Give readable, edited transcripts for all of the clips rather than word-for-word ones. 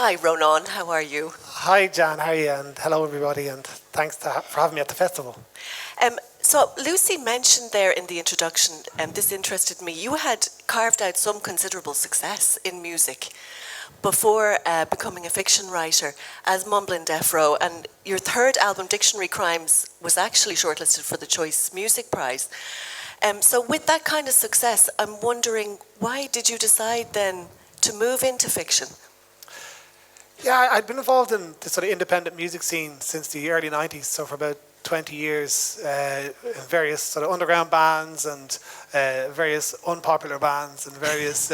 Hi, Rónán. How are you? Hi, Jan. How are you? And hello, everybody. And thanks for having me at the festival. So Lucy mentioned there in the introduction, and this interested me, you had carved out some considerable success in music before becoming a fiction writer, As Mumblin Deaf Ro, and your third album, Dictionary Crimes, was actually shortlisted for the Choice Music Prize. So with that kind of success, I'm wondering, why did you decide then to move into fiction? Yeah, I'd been involved in the sort of independent music scene since the early 90s, so for about 20 years, in various sort of underground bands and various unpopular bands and various,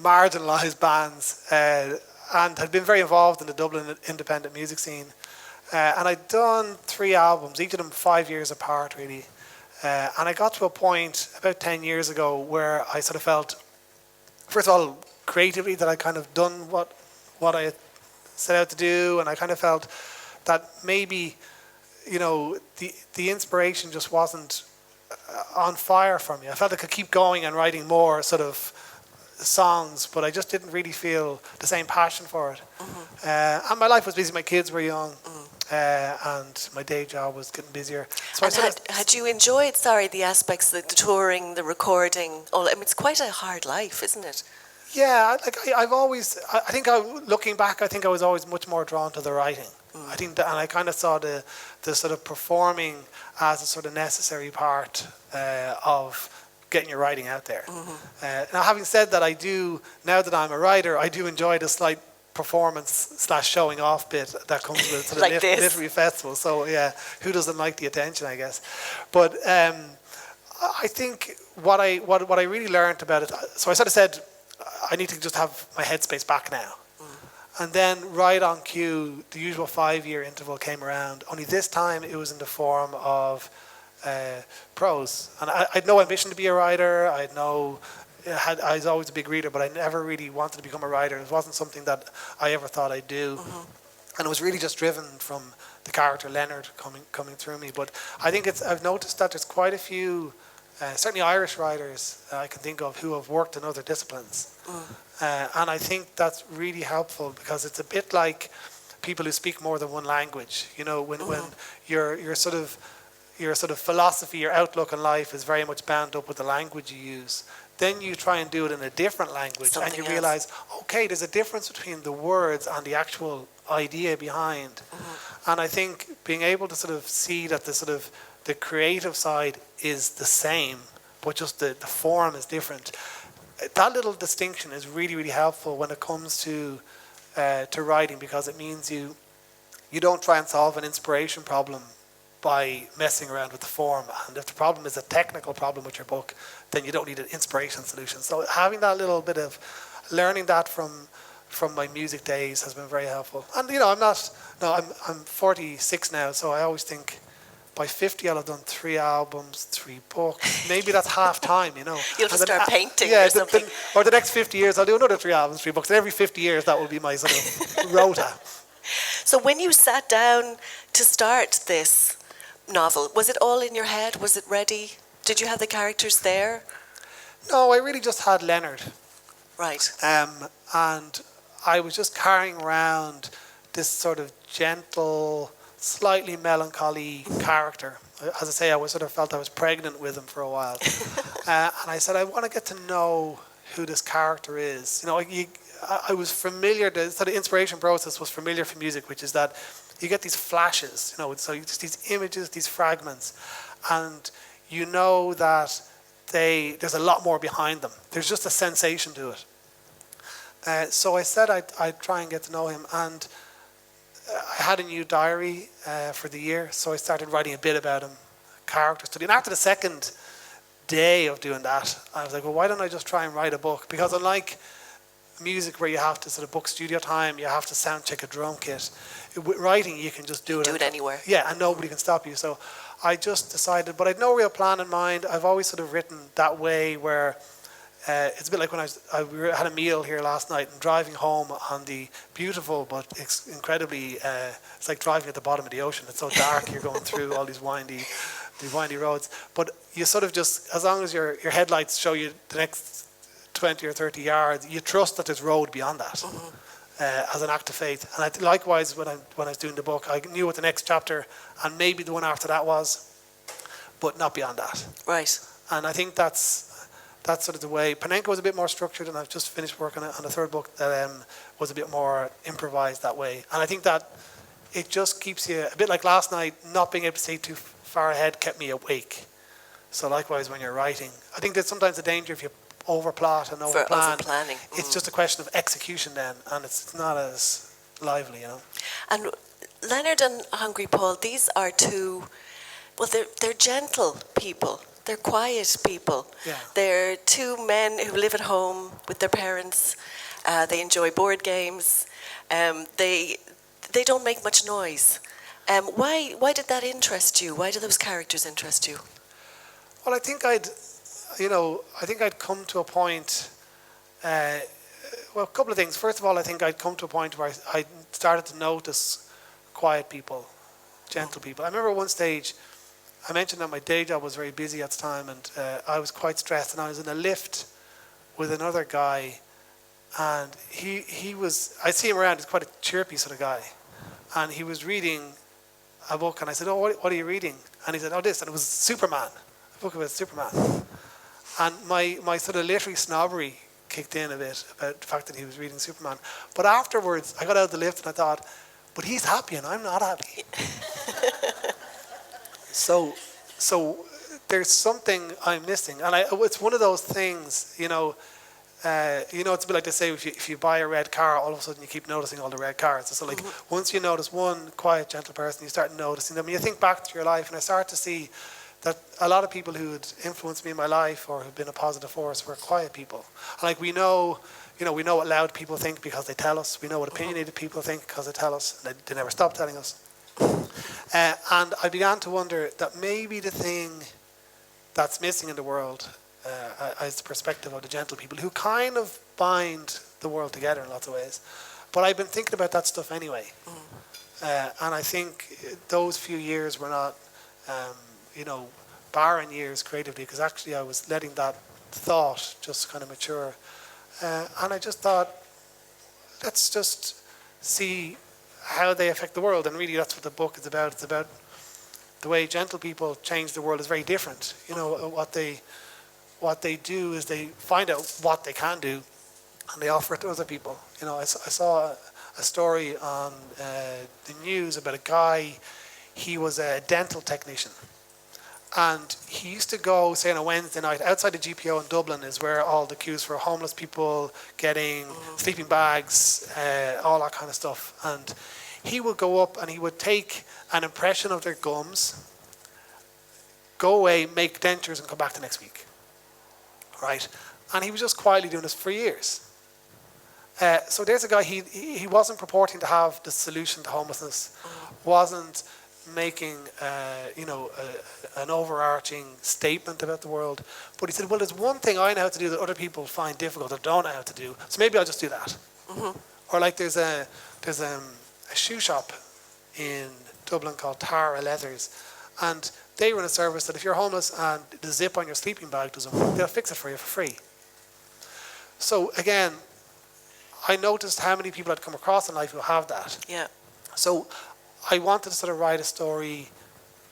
marginalised bands, and had been very involved in the Dublin independent music scene. And I'd done 3 albums, each of them 5 years apart, really. And I got to a point about 10 years ago where I sort of felt, first of all, creatively, that I kind of done what I had set out to do, and I kind of felt that maybe, the inspiration just wasn't on fire for me. I felt I could keep going and writing more sort of songs, but I just didn't really feel the same passion for it. Mm-hmm. And my life was busy. My kids were young, and my day job was getting busier. So had you enjoyed, the aspects, the touring, the recording? It's quite a hard life, isn't it? Yeah, looking back, I think I was always much more drawn to the writing. I think and I kind of saw the sort of performing as a sort of necessary part of getting your writing out there. Now, having said that, now that I'm a writer, I do enjoy the slight performance / showing off bit that comes with sort of like literary festival. So yeah, who doesn't like the attention, I guess? But I think what I really learned about it. So I sort of said, I need to just have my headspace back now. And then right on cue, the usual 5-year interval came around. Only this time it was in the form of prose. And I had no ambition to be a writer. I was always a big reader, but I never really wanted to become a writer. It wasn't something that I ever thought I'd do. And it was really just driven from the character Leonard coming through me. But I think I've noticed that there's quite a few certainly Irish writers I can think of who have worked in other disciplines. And I think that's really helpful, because it's a bit like people who speak more than one language. When your sort of philosophy, your outlook on life is very much bound up with the language you use. Then you try and do it in a different language, and you realize, okay, there's a difference between the words and the actual idea behind. And I think being able to sort of see that the creative side is the same, but just the form is different. That little distinction is really, really helpful when it comes to writing, because it means you don't try and solve an inspiration problem by messing around with the form. And if the problem is a technical problem with your book, then you don't need an inspiration solution. So having that little bit of learning that from my music days has been very helpful. And I'm 46 now, so I always think, by 50, I'll have done 3 albums, 3 books. Maybe that's half time, You'll just start painting or something. Or the next 50 years, I'll do another 3 albums, 3 books. And every 50 years, that will be my sort of rota. So when you sat down to start this novel, was it all in your head? Was it ready? Did you have the characters there? No, I really just had Leonard. Right. And I was just carrying around this sort of gentle, slightly melancholy character. As I say, I sort of felt I was pregnant with him for a while. And I said, I want to get to know who this character is. I was familiar, the sort of inspiration process was familiar for music, which is that you get these flashes, so just these images, these fragments, and you know that there's a lot more behind them. There's just a sensation to it. So I said I'd try and get to know him, and I had a new diary for the year, so I started writing a bit about him, character study. And after the second day of doing that, I was like, well, why don't I just try and write a book? Because unlike music, where you have to sort of book studio time, you have to sound check a drum kit, with writing you can just do it anywhere. Yeah, and nobody can stop you. So I just decided, but I had no real plan in mind. I've always sort of written that way, where it's a bit like when we had a meal here last night, and driving home on the beautiful but incredibly, it's like driving at the bottom of the ocean. It's so dark, you're going through all these windy roads. But you sort of just, as long as your headlights show you the next 20 or 30 yards, you trust that there's road beyond that. as an act of faith. And likewise, when I was doing the book, I knew what the next chapter and maybe the one after that was, but not beyond that. Right. And I think that's sort of the way. Panenka was a bit more structured, and I've just finished working on the third book that was a bit more improvised that way. And I think that it just keeps you, a bit like last night, not being able to see too far ahead kept me awake. So likewise when you're writing. I think there's sometimes a danger if you overplot and overplan. Overplanning. It's just a question of execution then, and it's not as lively, you know. And Leonard and Hungry Paul, these are two, well, they're gentle people. They're quiet people. Yeah. They're two men who live at home with their parents. They enjoy board games. They don't make much noise. Why did that interest you? Why do those characters interest you? Well, I think I'd come to a point. Well, a couple of things. First of all, I think I'd come to a point where I started to notice quiet people, gentle people. I remember at one stage, I mentioned that my day job was very busy at the time, and I was quite stressed, and I was in a lift with another guy, and he was, I see him around, he's quite a chirpy sort of guy, and he was reading a book, and I said, "Oh, what are you reading?" And he said, "Oh, this," and it was Superman, a book about Superman. And my sort of literary snobbery kicked in a bit about the fact that he was reading Superman. But afterwards, I got out of the lift and I thought, but he's happy and I'm not happy. So there's something I'm missing. And it's one of those things, it's a bit like they say, if you buy a red car, all of a sudden you keep noticing all the red cars. So like once you notice one quiet, gentle person, you start noticing them. You think back to your life, and I start to see that a lot of people who had influenced me in my life or have been a positive force were quiet people. Like we know what loud people think because they tell us. We know what opinionated people think because they tell us. And they never stop telling us. And I began to wonder that maybe the thing that's missing in the world is the perspective of the gentle people who kind of bind the world together in lots of ways. But I've been thinking about that stuff anyway. And I think those few years were not, barren years creatively, because actually I was letting that thought just kind of mature. And I just thought, let's just see how they affect the world. And really that's what the book is about. It's about the way gentle people change the world is very different. What they do is they find out what they can do and they offer it to other people. I saw a story on the news about a guy. He was a dental technician. And he used to go, say on a Wednesday night, outside the GPO in Dublin is where all the queues for homeless people getting sleeping bags, all that kind of stuff. And he would go up and he would take an impression of their gums, go away, make dentures and come back the next week. Right? And he was just quietly doing this for years. So there's a guy, he wasn't purporting to have the solution to homelessness, wasn't making an overarching statement about the world, but he said, well, there's one thing I know how to do that other people find difficult or don't know how to do, so maybe I'll just do that. Or like there's a shoe shop in Dublin called Tara Leathers, and they run a service that if you're homeless and the zip on your sleeping bag doesn't work, they'll fix it for you for free. So again, I noticed how many people I'd come across in life who have that. Yeah. So I wanted to sort of write a story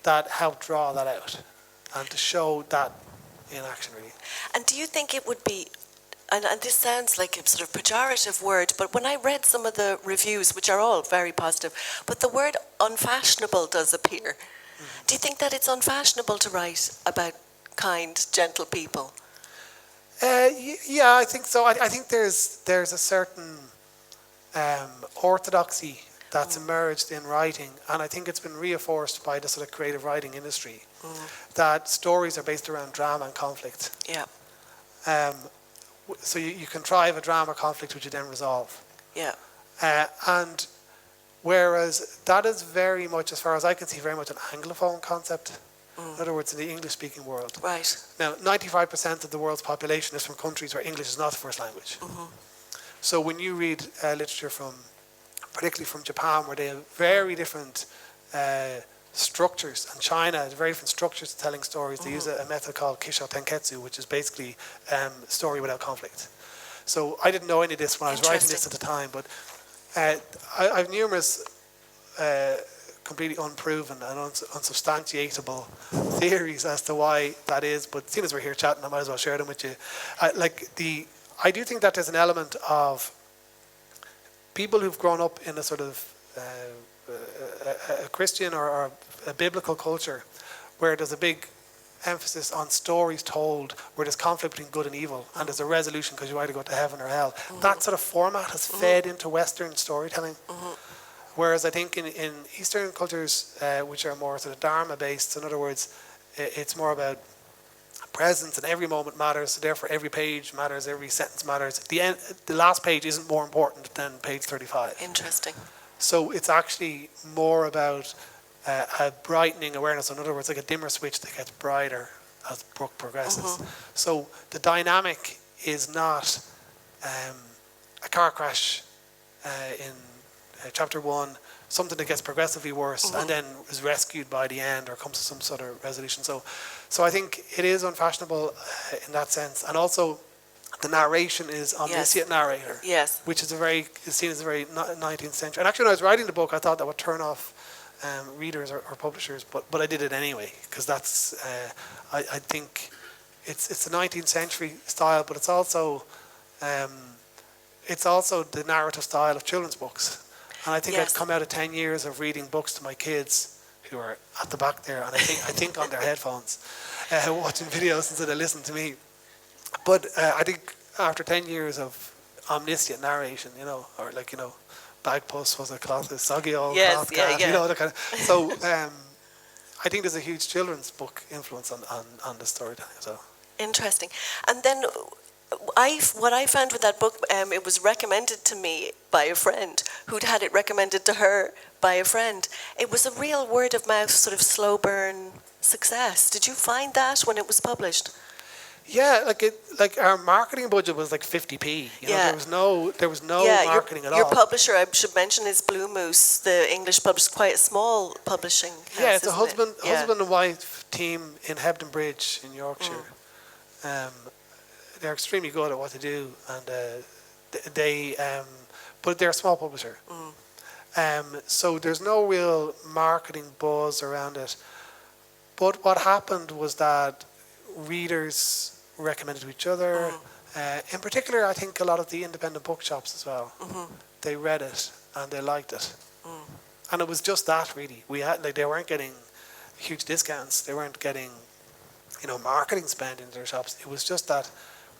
that helped draw that out and to show that in action, really. And do you think it would be, and this sounds like a sort of pejorative word, but when I read some of the reviews, which are all very positive, but the word unfashionable does appear. Do you think that it's unfashionable to write about kind, gentle people? Yeah, I think so. I think there's a certain orthodoxy that's emerged in writing, and I think it's been reinforced by the sort of creative writing industry, that stories are based around drama and conflict. Yeah. So you contrive a drama conflict which you then resolve. Yeah. And whereas that is very much, as far as I can see, very much an Anglophone concept. In other words, in the English-speaking world. Right. Now, 95% of the world's population is from countries where English is not the first language. So when you read literature particularly from Japan, where they have very different structures, and China has very different structures to telling stories. They use a method called Kisho Tenketsu, which is basically story without conflict. So I didn't know any of this when I was writing this at the time, but I've numerous completely unproven and unsubstantiatable theories as to why that is, but seeing as we're here chatting, I might as well share them with you. I do think that there's an element of people who've grown up in a sort of a Christian or a biblical culture where there's a big emphasis on stories told where there's conflict between good and evil and there's a resolution because you either go to heaven or hell. That sort of format has fed into Western storytelling. Whereas I think in Eastern cultures, which are more sort of Dharma based, in other words, it's more about presence and every moment matters, so therefore every page matters, every sentence matters. The last page isn't more important than page 35. Interesting. So it's actually more about a brightening awareness. In other words, like a dimmer switch that gets brighter as the book progresses. So the dynamic is not a car crash in chapter 1, something that gets progressively worse and then is rescued by the end or comes to some sort of resolution. So I think it is unfashionable in that sense. And also the narration is omniscient narrator, which is seen as a very 19th century. And actually when I was writing the book, I thought that would turn off readers or publishers, but I did it anyway, because that's, I think it's the 19th century style, but it's also the narrative style of children's books. And I think I'd come out of 10 years of reading books to my kids who are at the back there, and I think on their headphones, watching videos instead of listening to me. But I think after 10 years of omniscient narration, or Bagpuss was a cloth, soggy old cloth cat, that kind of. So I think there's a huge children's book influence on the storytelling. So interesting. And then what I found with that book, it was recommended to me by a friend who'd had it recommended to her by a friend. It was a real word of mouth, sort of slow burn success. Did you find that when it was published? Yeah, like our marketing budget was like 50p. There was no marketing at all. Your publisher, I should mention, is Blue Moose, the English publisher, quite a small publishing house. Yeah, it's a husband and wife team in Hebden Bridge in Yorkshire. They're extremely good at what they do, and but they're a small publisher. So there's no real marketing buzz around it. But what happened was that readers recommended to each other. In particular, I think a lot of the independent bookshops as well. They read it and they liked it. And it was just that, really. They weren't getting huge discounts. They weren't getting, marketing spend in their shops. It was just that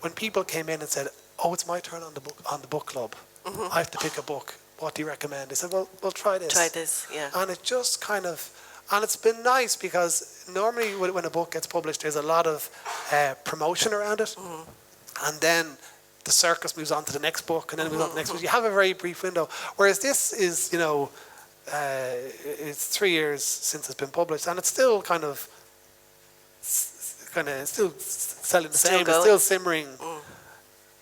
when people came in and said, "Oh, it's my turn on the book club. I have to pick a book. What do you recommend?" They said, "Well, try this." Try this, yeah. And it just kind of, and it's been nice because normally when a book gets published, there's a lot of promotion around it, and then the circus moves on to the next book, and then it moves on to the next book. You have a very brief window. Whereas this is, it's 3 years since it's been published, and it's still kind of still selling the same. It's still simmering.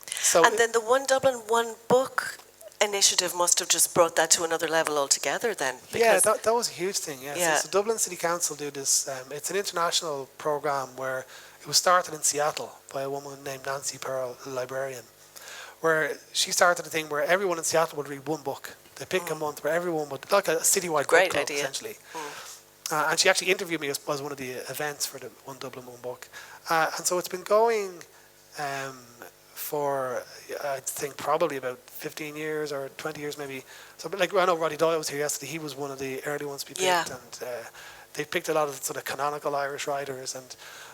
So and then the One Dublin, One Book initiative must have just brought that to another level altogether then. Yeah, that was a huge thing, So Dublin City Council do this, it's an international programme where it was started in Seattle by a woman named Nancy Pearl, a librarian, where she started a thing where everyone in Seattle would read one book. They pick a month where everyone would, like a citywide book club, essentially. And she actually interviewed me as one of the events for the One Dublin, One Book. And so it's been going for, I think, probably about 15 years or 20 years maybe. So, I know Roddy Doyle was here yesterday. He was one of the early ones we picked. And they picked a lot of sort of canonical Irish writers.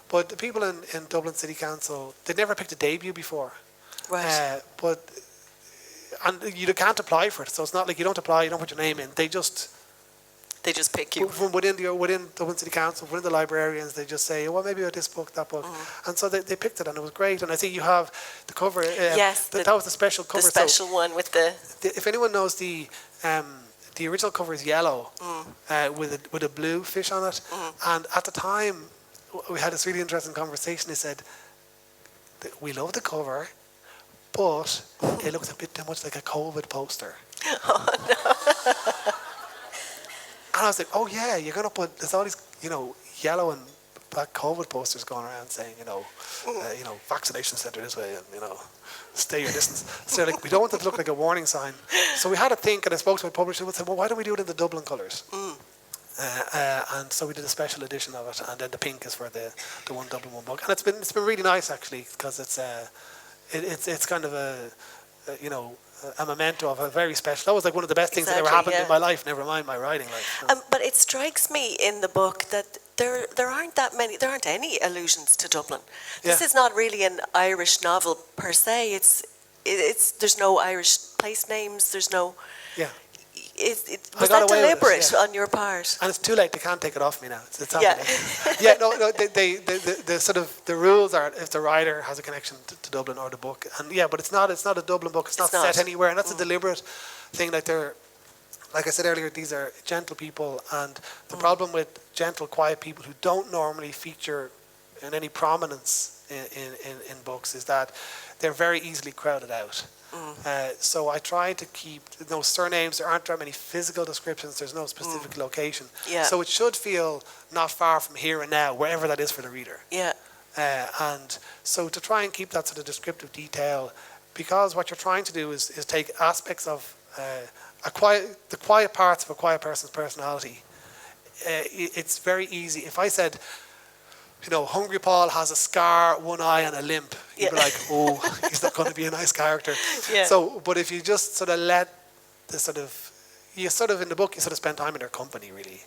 But the people in Dublin City Council, they'd never picked a debut before. Right. And you can't apply for it. So it's not like you don't apply, you don't put your name in. They just pick you. From within Dublin City Council, within the librarians, they just say, well, maybe this book, that book. And so they picked it, and it was great. And I think you have the cover. Yes. That was the special cover. The special one with the... If anyone knows the original cover is yellow with a blue fish on it. And at the time, we had this really interesting conversation. They said, we love the cover, but it looks a bit too much like a COVID poster. Oh, no. And I was like, oh yeah, you're going to put, there's all these, yellow and black COVID posters going around saying, vaccination centre this way, and stay your distance. So they're like, we don't want it to look like a warning sign. So we had to think, and I spoke to my publisher and said, well, why don't we do it in the Dublin colours? And so we did a special edition of it, and then the pink is for the one Dublin one book, and it's been really nice actually, because it's kind of a memento of a very special. That was like one of the best things that ever happened in my life. Never mind my writing life. But it strikes me in the book that there aren't any allusions to Dublin. This is not really an Irish novel per se. It's there's no Irish place names. There's no. Yeah. Was that deliberate on your part? And it's too late. They can't take it off me now. It's happening. No. The sort of the rules are if the writer has a connection to Dublin or the book, and but it's not a Dublin book. It's not set anywhere, and that's a deliberate thing. Like I said earlier, these are gentle people, and the problem with gentle, quiet people who don't normally feature in any prominence in books is that they're very easily crowded out. So I try to keep no surnames. There aren't that many physical descriptions. There's no specific location. So it should feel not far from here and now, wherever that is for the reader. And so to try and keep that sort of descriptive detail, because what you're trying to do is take aspects of the quiet parts of a quiet person's personality. It's very easy. If I said, Hungry Paul has a scar, one eye, and a limp, you'd be like, oh, he's not going to be a nice character. So, but if you just sort of let in the book, you sort of spend time in their company, really.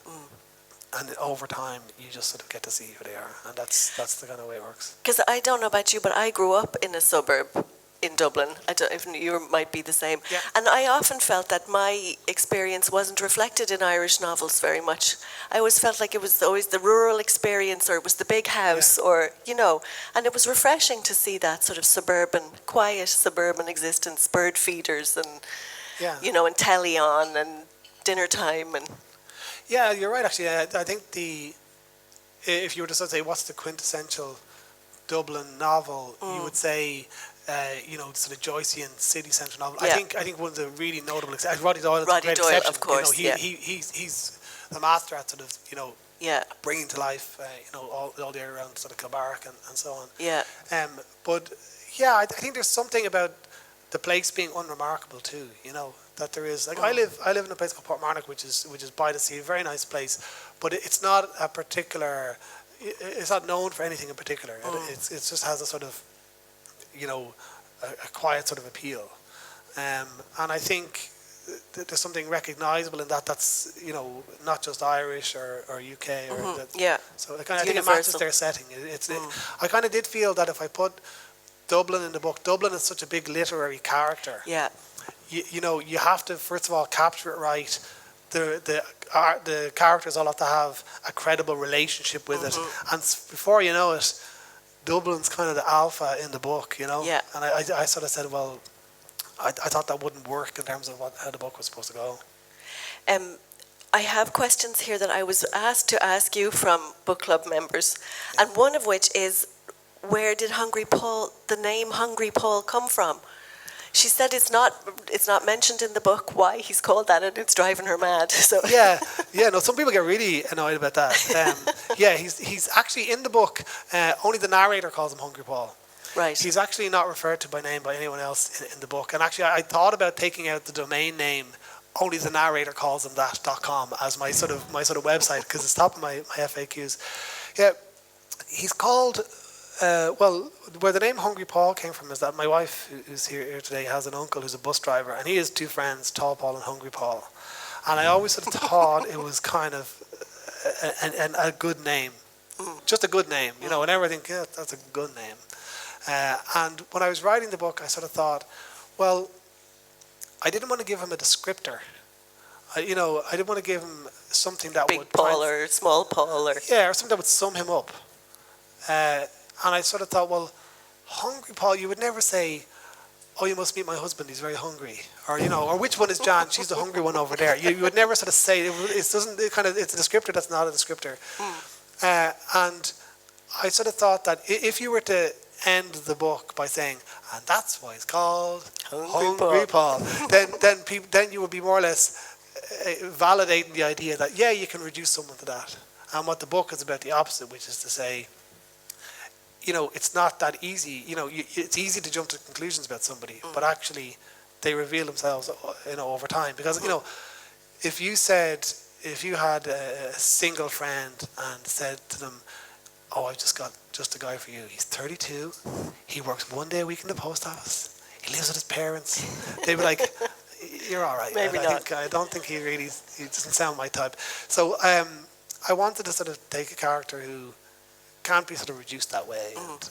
And over time, you just sort of get to see who they are. And that's the kind of way it works. Because I don't know about you, but I grew up in a suburb in Dublin. I don't if you might be the same. And I often felt that my experience wasn't reflected in Irish novels very much. I always felt like it was always the rural experience, or it was the big house, or, and it was refreshing to see that sort of quiet suburban existence, bird feeders and, and telly on and dinner time. And yeah, you're right, actually. I think if you were to sort of say what's the quintessential Dublin novel, you would say sort of Joycean city centre novel. I think one of the really notable exceptions, Roddy Doyle is a great exception. Of course, he's the master at sort of bringing to life all the area around sort of Kilbarrack and so on. But I think there's something about the place being unremarkable too. That there is, like, I live in a place called Portmarnock, which is by the sea, a very nice place, but it's not a particular. It's not known for anything in particular. It just has a sort of a quiet sort of appeal, and I think there's something recognisable in that. That's not just Irish or UK or So I think it matches their setting. I kind of did feel that if I put Dublin in the book, Dublin is such a big literary character. You have to first of all capture it right. The characters all have to have a credible relationship with it, and before you know it, Dublin's kind of the alpha in the book, And I sort of said, well, I thought that wouldn't work in terms of how the book was supposed to go. I have questions here that I was asked to ask you from book club members, and one of which is, where did the name Hungry Paul come from? She said it's not mentioned in the book why he's called that, and it's driving her mad. So no, some people get really annoyed about that. He's actually in the book. Only the narrator calls him Hungry Paul. Right. He's actually not referred to by name by anyone else in the book. And actually, I thought about taking out the domain name. Only the narrator calls him that.com as my sort of website, because it's top of my FAQs. Yeah, he's called. Where the name Hungry Paul came from is that my wife, who's here today, has an uncle who's a bus driver, and he has two friends, Tall Paul and Hungry Paul. And I always sort of thought it was kind of a good name, just a good name, and everything. Yeah, that's a good name. And when I was writing the book, I sort of thought, well, I didn't want to give him a descriptor. I didn't want to give him something that would big Paul or small Paul or something that would sum him up. And I sort of thought, well, Hungry Paul, you would never say, oh, you must meet my husband, he's very hungry. Or, or which one is Jan? She's the hungry one over there. You would never sort of say, it's a descriptor that's not a descriptor. And I sort of thought that if you were to end the book by saying, and that's why it's called Hungry Paul, then you would be more or less validating the idea that, you can reduce someone to that. And what the book is about the opposite, which is to say, it's not that easy. It's easy to jump to conclusions about somebody, but actually they reveal themselves, over time. Because, if you had a single friend and said to them, "Oh, I've just got just a guy for you. He's 32. He works 1 day a week in the post office. He lives with his parents." They'd be like, "You're all right." Maybe not. I don't think he doesn't sound my type. So I wanted to sort of take a character who can't be sort of reduced that way, and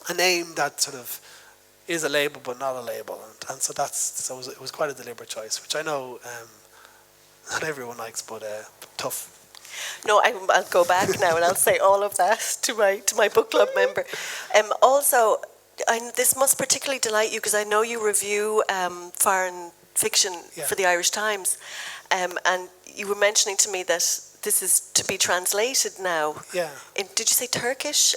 a name that sort of is a label but not a label, and so it was quite a deliberate choice, which I know not everyone likes, but tough. No, I'll go back now and I'll say all of that to my book club member. Also, this must particularly delight you because I know you review foreign fiction for the Irish Times, and you were mentioning to me that this is to be translated now. Yeah. Did you say Turkish?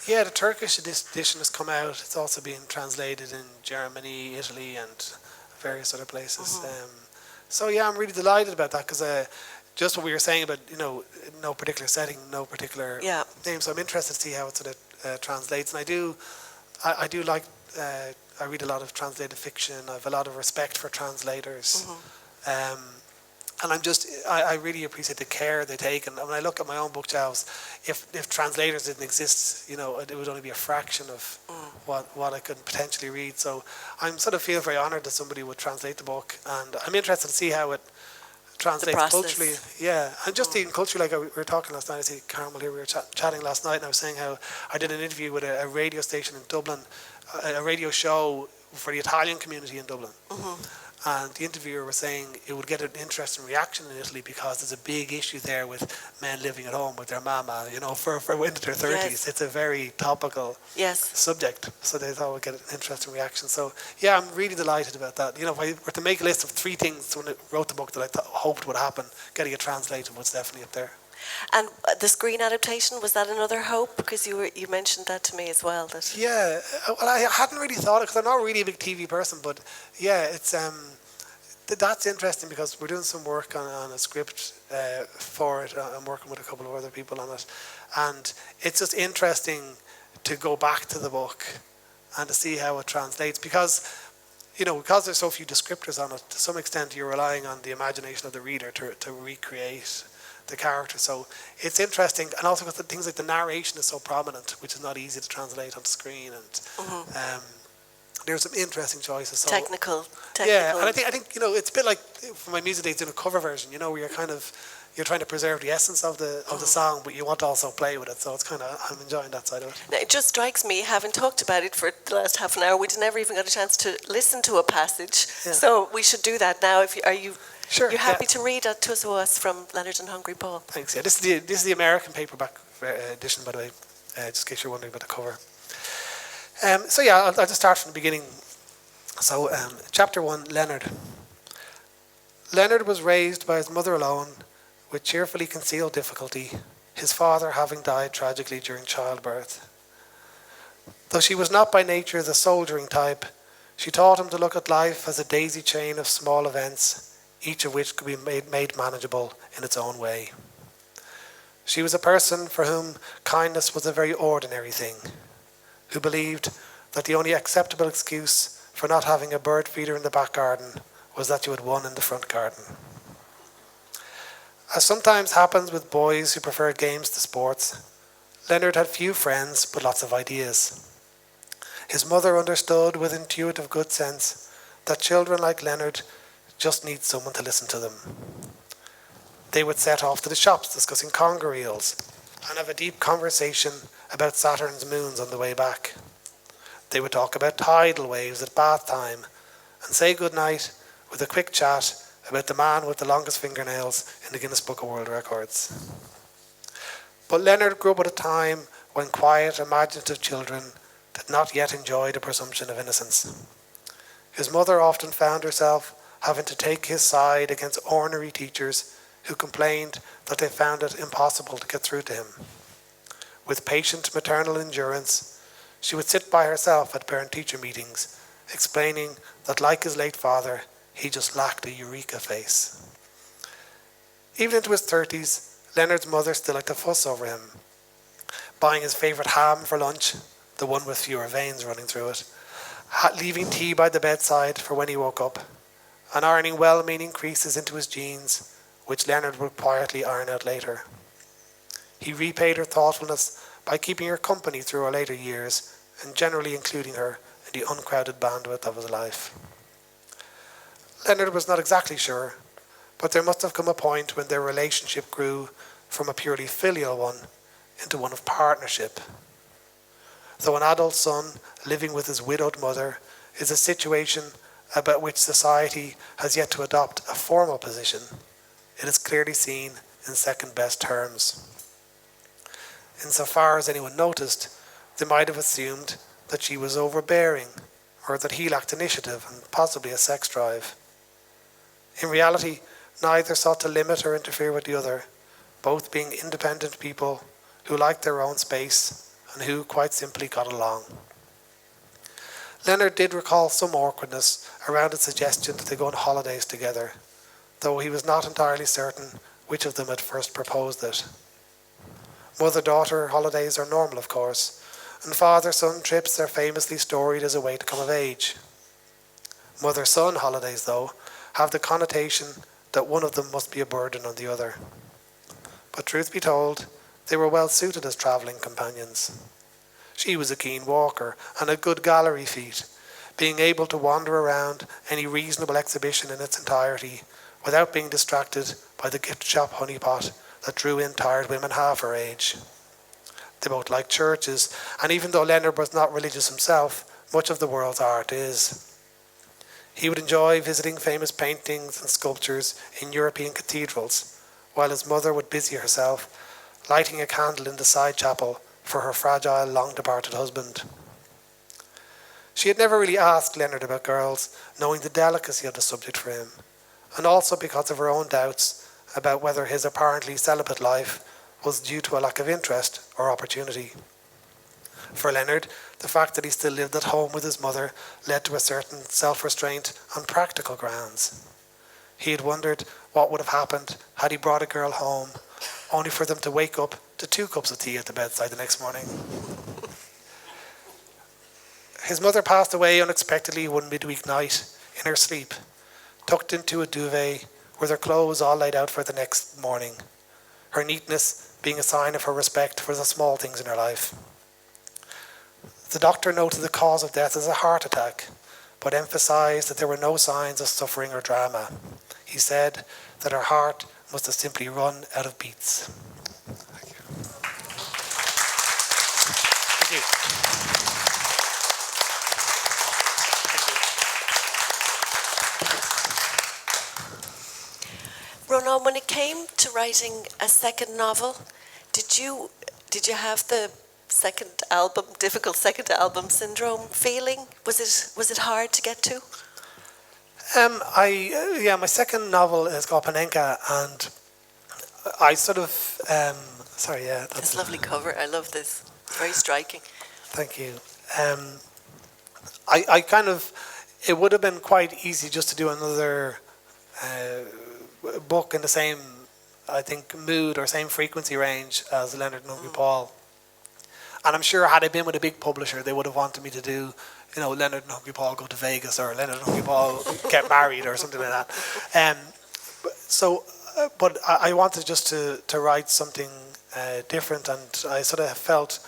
Yeah, the Turkish edition has come out. It's also being translated in Germany, Italy, and various other places. So yeah, I'm really delighted about that because just what we were saying about no particular setting, no particular name. So I'm interested to see how it sort of translates. And I do like. I read a lot of translated fiction. I have a lot of respect for translators. And I really appreciate the care they take. And when I look at my own bookshelves, if translators didn't exist, it would only be a fraction of what I could potentially read. So I'm sort of feel very honoured that somebody would translate the book, and I'm interested to see how it translates culturally. Yeah, and just even culturally, like we were talking last night. I see Carmel here. We were chatting last night, and I was saying how I did an interview with a radio station in Dublin, a radio show for the Italian community in Dublin. And the interviewer was saying it would get an interesting reaction in Italy because there's a big issue there with men living at home with their mama, for into their 30s. Yes. It's a very topical subject. So they thought it would get an interesting reaction. So, yeah, I'm really delighted about that. If I were to make a list of 3 things when I wrote the book that I hoped would happen, getting it translated was definitely up there. And the screen adaptation, was that another hope? Because you mentioned that to me as well. Yeah, well, I hadn't really thought it because I'm not really a big TV person, but yeah, it's that's interesting because we're doing some work on a script for it. I'm working with a couple of other people on it, and it's just interesting to go back to the book and to see how it translates because there's so few descriptors on it. To some extent, you're relying on the imagination of the reader to recreate the character. So it's interesting, and also because things like the narration is so prominent, which is not easy to translate on screen, and there's some interesting choices. So, technical. Yeah, and I think it's a bit like for my music days doing a cover version. Where you're trying to preserve the essence of the song, but you want to also play with it. So it's I'm enjoying that side of it. Now, it just strikes me, having talked about it for the last half an hour, we'd never even got a chance to listen to a passage. Yeah. So we should do that now. Are you? Sure. You're happy to read to us from Leonard and Hungry Paul? Thanks. Yeah, this is the American paperback edition, by the way, just in case you're wondering about the cover. So yeah, I'll just start from the beginning. So, chapter 1, Leonard. Leonard was raised by his mother alone, with cheerfully concealed difficulty, his father having died tragically during childbirth. Though she was not by nature the soldiering type, she taught him to look at life as a daisy chain of small events, each of which could be made manageable in its own way. She was a person for whom kindness was a very ordinary thing, who believed that the only acceptable excuse for not having a bird feeder in the back garden was that you had one in the front garden. As sometimes happens with boys who prefer games to sports, Leonard had few friends but lots of ideas. His mother understood with intuitive good sense that children like Leonard just need someone to listen to them. They would set off to the shops discussing conger eels and have a deep conversation about Saturn's moons on the way back. They would talk about tidal waves at bath time and say goodnight with a quick chat about the man with the longest fingernails in the Guinness Book of World Records. But Leonard grew up at a time when quiet, imaginative children did not yet enjoy the presumption of innocence. His mother often found herself having to take his side against ornery teachers who complained that they found it impossible to get through to him. With patient maternal endurance, she would sit by herself at parent-teacher meetings, explaining that, like his late father, he just lacked a eureka face. Even into his 30s, Leonard's mother still liked to fuss over him, buying his favourite ham for lunch, the one with fewer veins running through it, leaving tea by the bedside for when he woke up, and ironing well-meaning creases into his jeans, which Leonard would quietly iron out later. He repaid her thoughtfulness by keeping her company through her later years, and generally including her in the uncrowded bandwidth of his life. Leonard was not exactly sure, but there must have come a point when their relationship grew from a purely filial one into one of partnership. Though an adult son living with his widowed mother is a situation about which society has yet to adopt a formal position, it is clearly seen in second-best terms. Insofar as anyone noticed, they might have assumed that she was overbearing, or that he lacked initiative and possibly a sex drive. In reality, neither sought to limit or interfere with the other, both being independent people who liked their own space and who quite simply got along. Leonard did recall some awkwardness around the suggestion that they go on holidays together, though he was not entirely certain which of them had first proposed it. Mother-daughter holidays are normal, of course, and father-son trips are famously storied as a way to come of age. Mother-son holidays, though, have the connotation that one of them must be a burden on the other. But truth be told, they were well suited as travelling companions. She was a keen walker and a good gallery feat, being able to wander around any reasonable exhibition in its entirety without being distracted by the gift shop honeypot that drew in tired women half her age. They both liked churches, and even though Leonard was not religious himself, much of the world's art is. He would enjoy visiting famous paintings and sculptures in European cathedrals, while his mother would busy herself lighting a candle in the side chapel for her fragile, long-departed husband. She had never really asked Leonard about girls, knowing the delicacy of the subject for him, and also because of her own doubts about whether his apparently celibate life was due to a lack of interest or opportunity. For Leonard, the fact that he still lived at home with his mother led to a certain self-restraint on practical grounds. He had wondered what would have happened had he brought a girl home, only for them to wake up to 2 cups of tea at the bedside the next morning. His mother passed away unexpectedly one midweek night in her sleep, tucked into a duvet with her clothes all laid out for the next morning, her neatness being a sign of her respect for the small things in her life. The doctor noted the cause of death as a heart attack, but emphasized that there were no signs of suffering or drama. He said that her heart must have simply run out of beats. Thank you. Thank you. Rónán, when it came to writing a second novel, did you have the difficult second album syndrome feeling? Was it hard to get to? My second novel is called Panenka, and I sort of This lovely cover. I love this. It's very striking. Thank you. I kind of, it would have been quite easy just to do another book in the same, I think, mood or same frequency range as Leonard and Hungry Paul. And I'm sure had I been with a big publisher, they would have wanted me to do, Leonard and Hungry Paul go to Vegas, or Leonard and Hungry Paul get married, or something like that. But I wanted just to write something different, and I sort of felt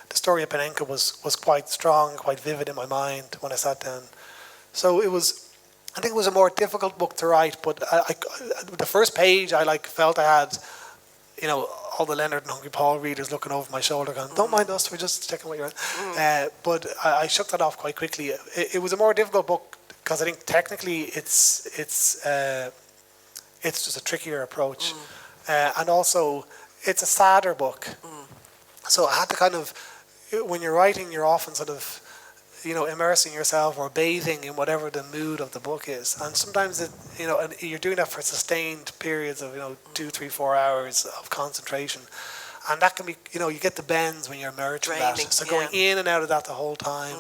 the story of Panenka was quite strong, quite vivid in my mind when I sat down. So I think it was a more difficult book to write, but the first page I felt I had, all the Leonard and Hungry Paul readers looking over my shoulder going, don't mind us, we're just checking what you're at. But I shook that off quite quickly. It was a more difficult book because I think technically it's just a trickier approach. And also it's a sadder book. So I had to kind of, when you're writing, you're often sort of, immersing yourself or bathing in whatever the mood of the book is. And sometimes and you're doing that for sustained periods of, 2, 3, 4 hours of concentration. And that can be, you get the bends when you're immersed in that. So going in and out of that the whole time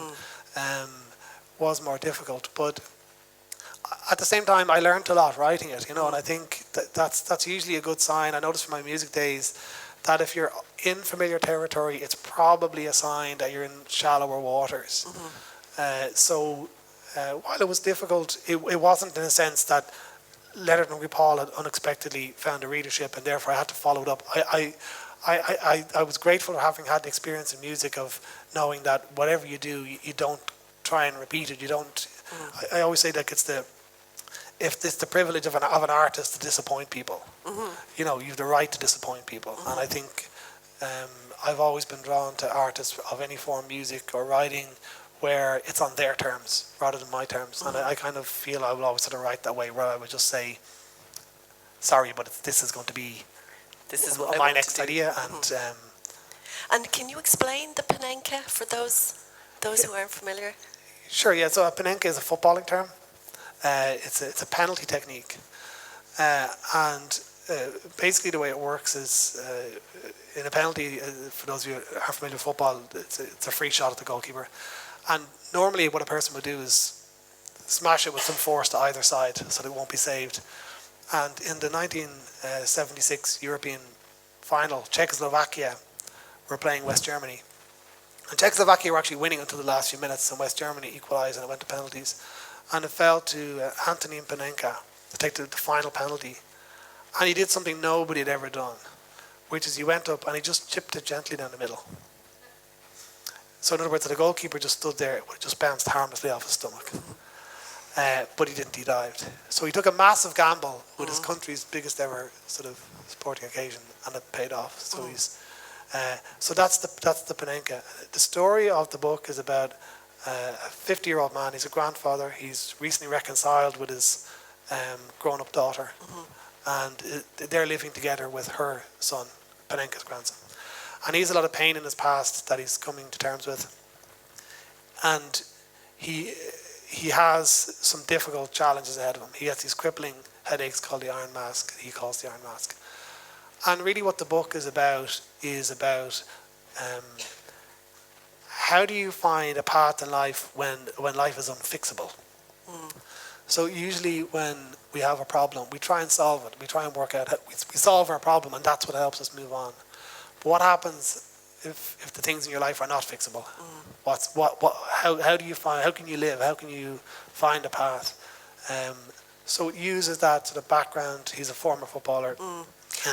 was more difficult. But at the same time, I learned a lot writing it, and I think that's usually a good sign. I noticed from my music days that if you're in familiar territory, it's probably a sign that you're in shallower waters. So while it was difficult, it wasn't in a sense that Leonard and Hungry Paul had unexpectedly found a readership, and therefore I had to follow it up. I was grateful for having had the experience in music of knowing that whatever you do, you don't try and repeat it. You don't. I always say that if it's the privilege of an artist to disappoint people, you have the right to disappoint people. And I think I've always been drawn to artists of any form, music or writing, where it's on their terms rather than my terms. And I kind of feel I will always sort of write that way, where I would just say, sorry, but this is going to be what my next idea. And can you explain the Panenka for those who aren't familiar? Sure, yeah. So a Panenka is a footballing term. It's a penalty technique, and basically the way it works is in a penalty. For those of you who are familiar with football, it's a free shot at the goalkeeper, and normally what a person would do is smash it with some force to either side so that it won't be saved. And in the 1976 European final, Czechoslovakia were playing West Germany. And Czechoslovakia were actually winning until the last few minutes, and West Germany equalised, and it went to penalties. And it fell to Antonín Panenka to take the final penalty. And he did something nobody had ever done, which is he went up and he just chipped it gently down the middle. So in other words, the goalkeeper just stood there, it just bounced harmlessly off his stomach. But he didn't, he dived. So he took a massive gamble with his country's biggest ever sort of sporting occasion, and it paid off. So so that's the Panenka. The story of the book is about a 50-year-old man. He's a grandfather. He's recently reconciled with his grown-up daughter, and they're living together with her son, Panenka's grandson. And he has a lot of pain in his past that he's coming to terms with, and he has some difficult challenges ahead of him. He has these crippling headaches called the Iron Mask. He calls the Iron Mask. And really what the book is about how do you find a path in life when life is unfixable? So usually when we have a problem, we try and solve it. We try and work out we solve our problem, and that's what helps us move on. But what happens if the things in your life are not fixable? How do you find? How can you live? How can you find a path? So it uses that sort of background. He's a former footballer.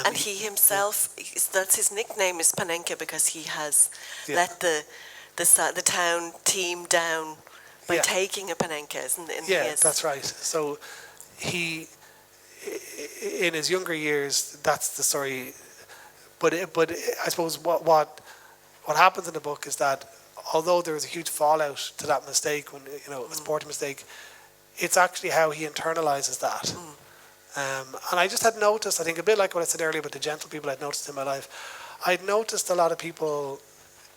And he himself, that's his nickname is Panenka because he has let the town team down by taking a Panenka, isn't it? Yeah, that's right. So he, in his younger years, that's the story. But I suppose what happens in the book is that although there was a huge fallout to that mistake, when a sporting mistake, it's actually how he internalizes that. And I just had noticed, I think a bit like what I said earlier about the gentle people I'd noticed in my life, I'd noticed a lot of people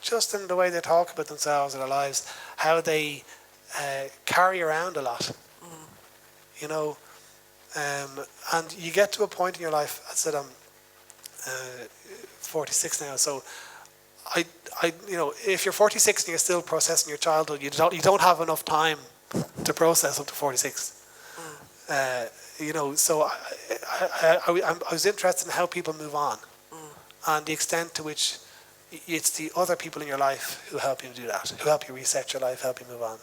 just in the way they talk about themselves and their lives, how they carry around a lot. And you get to a point in your life, I said I'm 46 now, so I if you're 46 and you're still processing your childhood, you don't have enough time to process up to 46. So I was interested in how people move on, and the extent to which it's the other people in your life who help you do that, who help you reset your life, help you move on.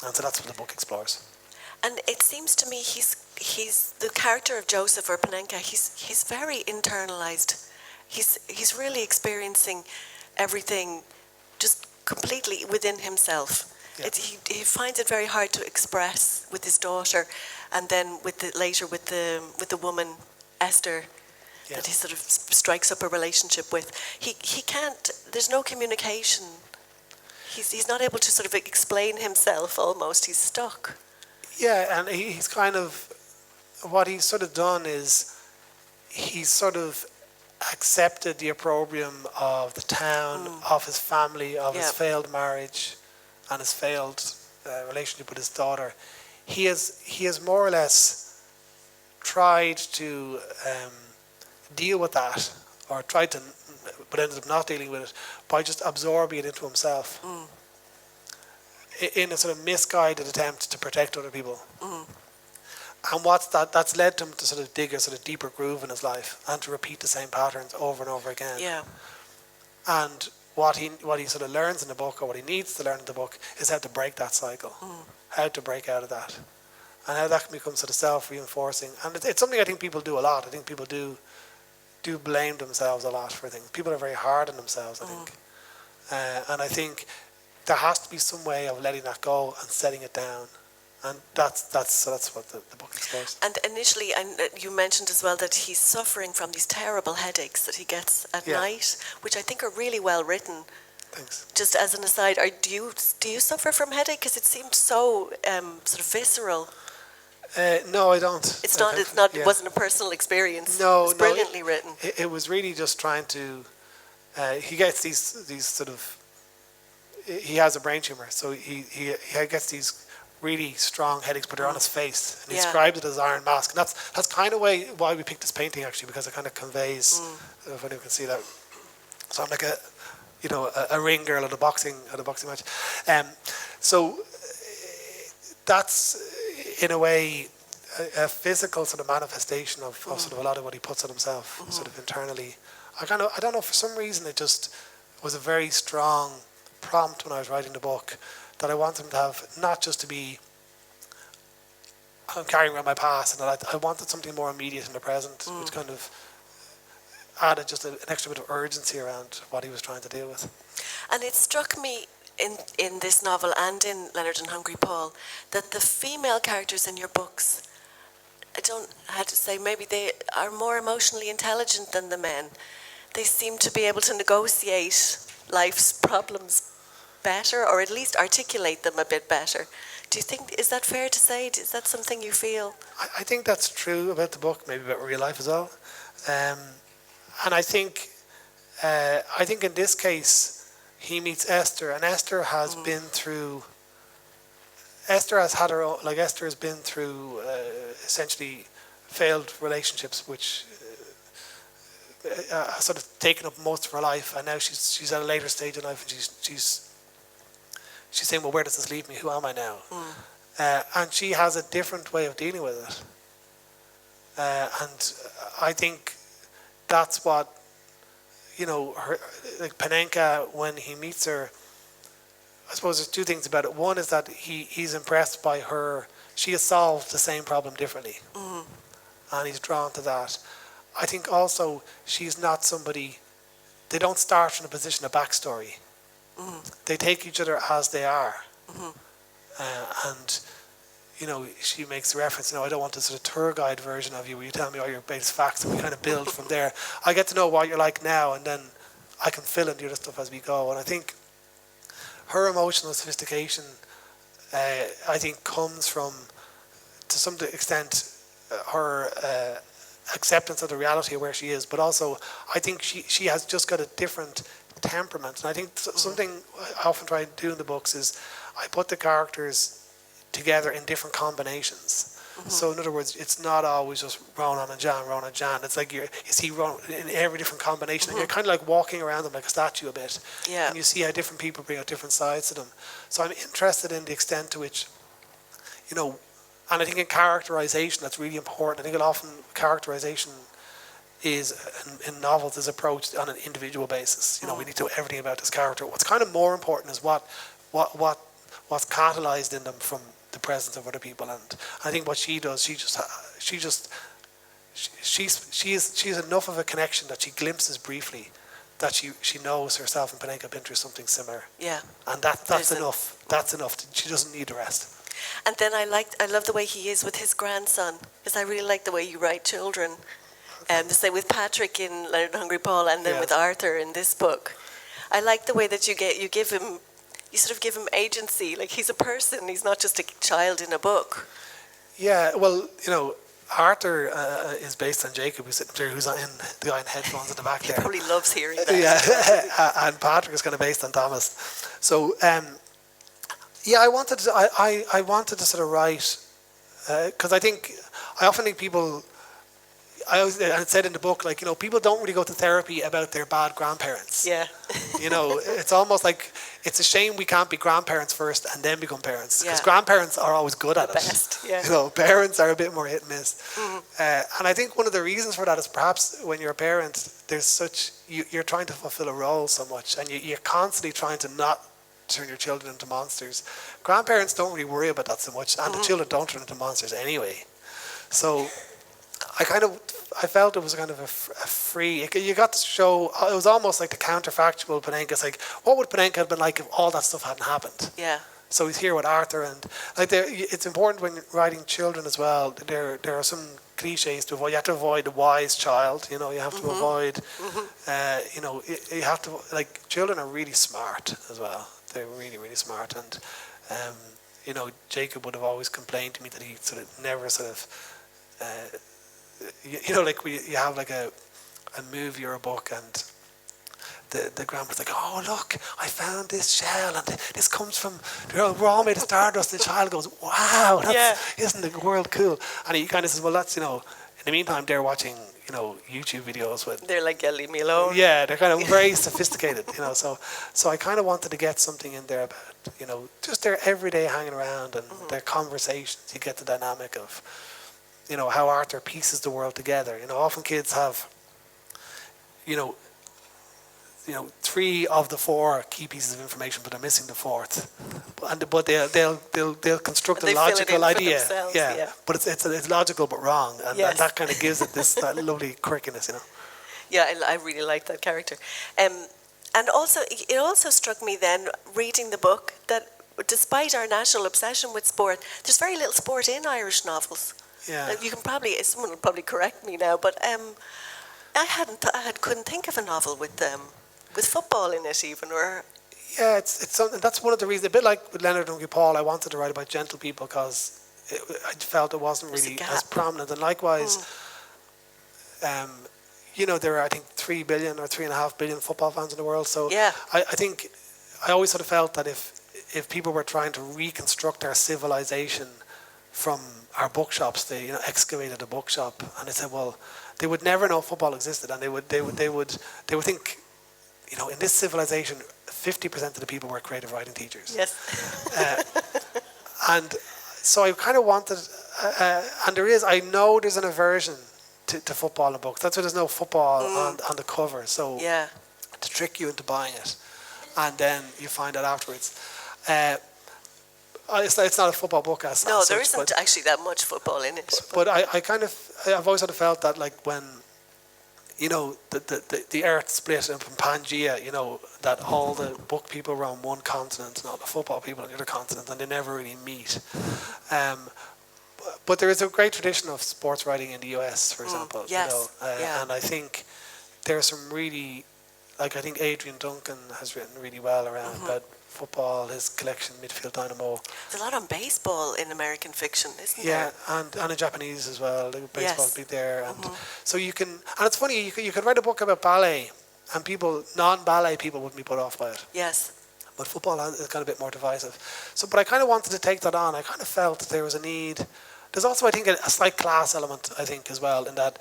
And so that's what the book explores. And it seems to me he's the character of Joseph or Panenka. He's very internalized. He's really experiencing everything just completely within himself. Yeah. He finds it very hard to express with his daughter, and then later with the woman Esther, that he sort of strikes up a relationship with. He can't. There's no communication. He's not able to sort of explain himself. Almost, he's stuck. Yeah, and he's kind of, what he's sort of done is he's sort of accepted the opprobrium of the town, of his family, of his failed marriage, and his failed relationship with his daughter. He has more or less tried to deal with that, or tried to, but ended up not dealing with it by just absorbing it into himself in a sort of misguided attempt to protect other people. And what's that's led him to sort of dig a sort of deeper groove in his life and to repeat the same patterns over and over again. Yeah. And what he sort of learns in the book, or what he needs to learn in the book, is how to break that cycle, how to break out of that, and how that can become sort of self-reinforcing. And it's something I think people do a lot. I think people do blame themselves a lot for things. People are very hard on themselves, I think. And I think there has to be some way of letting that go and setting it down. And that's what the book explores. And initially, you mentioned as well that he's suffering from these terrible headaches that he gets at night, which I think are really well written. Thanks. Just as an aside, do you suffer from headache? Because it seemed so sort of visceral. No, I don't. It's not. It wasn't a personal experience. No, it's brilliantly written. It was really just trying to. He gets these sort of. He has a brain tumor, so he gets these really strong headaches, but they're on his face, and he described it as iron mask, and that's kind of why we picked this painting, actually, because it kind of conveys. I don't know if anyone can see that. So I'm like a ring girl at a boxing match, so that's in a way a physical sort of manifestation of sort of a lot of what he puts on himself, sort of internally. I don't know, for some reason it just was a very strong prompt when I was writing the book, that I want him to have, not just to be, I'm carrying around my past, and I wanted something more immediate in the present, which kind of added just an extra bit of urgency around what he was trying to deal with. And it struck me in this novel and in Leonard and Hungry Paul that the female characters in your books, I don't have to say, maybe they are more emotionally intelligent than the men. They seem to be able to negotiate life's problems better, or at least articulate them a bit better. Do you think, is that fair to say? Is that something you feel? I think that's true about the book, maybe about real life as well. And I think in this case, he meets Esther, and Esther has been through. Esther has had her own, like Esther has been through essentially failed relationships, which sort of taken up most of her life, and now she's at a later stage in life, and she's saying, well, where does this leave me? Who am I now? And she has a different way of dealing with it. And I think that's what, her, like Panenka, when he meets her, I suppose there's two things about it. One is that he's impressed by her. She has solved the same problem differently. And he's drawn to that. I think also she's not somebody, they don't start from a position of backstory. They take each other as they are. And, she makes the reference, I don't want this sort of tour guide version of you where you tell me all your base facts and we kind of build from there. I get to know what you're like now, and then I can fill in the other stuff as we go. And I think her emotional sophistication, I think, comes from, to some extent, her acceptance of the reality of where she is, but also I think she has just got a different temperament. And I think something I often try to do in the books is I put the characters together in different combinations. So in other words, it's not always just Rónán and Jan. It's like you see Rónán in every different combination, and you're kind of like walking around them like a statue a bit. And you see how different people bring out different sides to them. So I'm interested in the extent to which, and I think in characterization that's really important. I think often characterization is in novels is approached on an individual basis. We need to know everything about this character. What's kind of more important is what's catalyzed in them from the presence of other people. And I think what she does, she's enough of a connection that she glimpses briefly that she knows herself and Panenka have been through something similar. Yeah. And that's enough. That's enough. She doesn't need the rest. And then I love the way he is with his grandson, because I really like the way you write children. The same with Patrick in Leonard and Hungry Paul, and then with Arthur in this book. I like the way that you sort of give him agency, like he's a person, he's not just a child in a book. Yeah, well, Arthur is based on Jacob, who's sitting there, who's in the guy in headphones at the back there. He probably loves hearing that. And Patrick is kind of based on Thomas. So, I wanted to sort of write, because I often think people, I said in the book, people don't really go to therapy about their bad grandparents. Yeah. It's almost like it's a shame we can't be grandparents first and then become parents, because Yeah. grandparents are always good at The it. best, yeah. You know, parents are a bit more hit and miss. And I think one of the reasons for that is perhaps when you're a parent, there's such, you're trying to fulfill a role so much, and you're constantly trying to not turn your children into monsters. Grandparents don't really worry about that so much, and the children don't turn into monsters anyway. So I felt it was kind of a free, you got to show, it was almost like the counterfactual Panenka. It's like, what would Panenka have been like if all that stuff hadn't happened? Yeah. So he's here with Arthur, and like it's important when writing children as well. There are some cliches to avoid. You have to avoid the wise child. You know, you have to avoid. You know, you have to, like, children are really smart as well. They're really, really smart, and you know, Jacob would have always complained to me that he sort of never sort of. You know, like you have like a movie or a book, and the grandma's like, oh look, I found this shell, and this comes from, we're all made of stardust. And the child goes, wow, isn't the world cool? And he kind of says, well, that's, you know, in the meantime they're watching, you know, YouTube videos with. They're like, yeah, leave me alone. Yeah, they're kind of very sophisticated, you know. So I kind of wanted to get something in there about, you know, just their everyday hanging around and their conversations. You get the dynamic of, you know, how Arthur pieces the world together. You know, often kids have, you know, 3 of the 4 key pieces of information, but they're missing the 4th. But they'll construct a logical idea. Yeah. But it's logical but wrong, and that kind of gives it that lovely quirkiness, you know. Yeah, I really like that character. And also, it also struck me then, reading the book, that despite our national obsession with sport, there's very little sport in Irish novels. Yeah. You can probably, someone will probably correct me now, but I couldn't think of a novel with football in it even, or. Yeah, it's something. That's one of the reasons. A bit like with Leonard and Hungry Paul, I wanted to write about gentle people because I felt it wasn't really as prominent. And likewise, you know, there are, I think, 3 billion or 3.5 billion football fans in the world. So I think I always sort of felt that if people were trying to reconstruct our civilization from our bookshops, they, you know, excavated a bookshop, and they said, well, they would never know football existed, and they would think, you know, in this civilization, 50% of the people were creative writing teachers. Yes. And so I kind of wanted, and I know there's an aversion to football in books. That's why there's no football on the cover. So to trick you into buying it, and then you find out afterwards. It's not a football book as No, as there such, isn't actually that much football in it. But I've always sort of felt that, like, when, you know, the earth split from Pangea, you know, that all the book people were on one continent and all the football people on the other continent, and they never really meet. But there is a great tradition of sports writing in the US, for example. Yes. You know, and I think there are some really, like, I think Adrian Duncan has written really well around about football, his collection Midfield Dynamo. There's a lot on baseball in American fiction, isn't there? Yeah, and in Japanese as well. The baseball be there, and so you can. And it's funny, you could write a book about ballet, and non-ballet people wouldn't be put off by it. Yes. But football is kind of a bit more divisive. So, but I kind of wanted to take that on. I kind of felt that there was a need. There's also, I think, a slight class element, I think, as well, in that